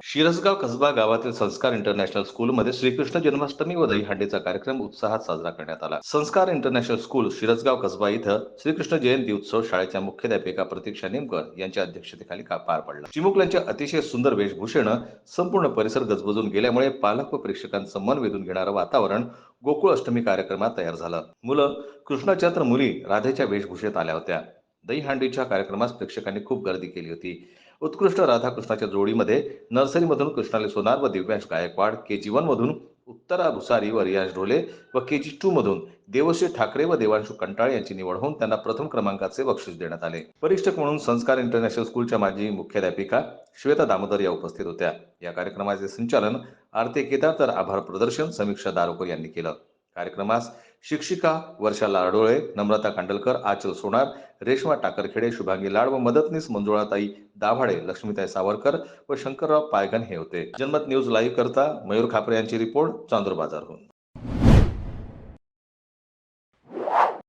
शिरसगाव कसबा गावातील संस्कार इंटरनॅशनल स्कूलमध्ये श्रीकृष्ण जन्माष्टमी व दहीहंडीचा कार्यक्रम उत्साहात साजरा करण्यात आला. संस्कार इंटरनॅशनल स्कूल शिरसगाव कसबा इथं श्रीकृष्ण जयंती उत्सव शाळेच्या मुख्याध्यापिका प्रतीक्षा नेमकर यांच्या अध्यक्षतेखाली पार पडला. चिमुकल्यांच्या अतिशय सुंदर वेशभूषेनं संपूर्ण परिसर गजबजून गेल्यामुळे पालक व प्रेक्षकांचं मन वेधून घेणारं वातावरण गोकुळ अष्टमी कार्यक्रमात तयार झालं. मुलं कृष्णाच्या तर मुली राधेच्या वेशभूषेत आल्या होत्या. दहीहंडीच्या कार्यक्रमास प्रेक्षकांनी खूप गर्दी केली होती. उत्कृष्ट राधाकृष्णाच्या जोडीमध्ये नर्सरीमधून कृष्णाली सोनार व दिव्यांश गायकवाड, KG1 मधून उत्तरा भुसारी व रियाज ढोले व KG2 मधून देवश्री ठाकरे व देवांशू कंटाळे यांची निवड होऊन त्यांना प्रथम क्रमांकाचे बक्षीस देण्यात आले. परीक्षक म्हणून संस्कार इंटरनॅशनल स्कूलच्या माजी मुख्याध्यापिका श्वेता दामोदर या उपस्थित होत्या. या कार्यक्रमाचे संचालन आरती केदार तर आभार प्रदर्शन समीक्षा दारोकर यांनी केलं. कार्यक्रमास शिक्षिका वर्षा लाडोळे, नम्रता कांडलकर, आचल सोनार, रेश्मा टाकरखेडे, शुभांगी लाड व मदतनीस मंजुळाताई दाभाडे, लक्ष्मीताई सावरकर व शंकरराव पायगन हे होते. जनमत न्यूज लाईव्ह करता मयूर खापरे यांची रिपोर्ट, चांदूर बाजारहून.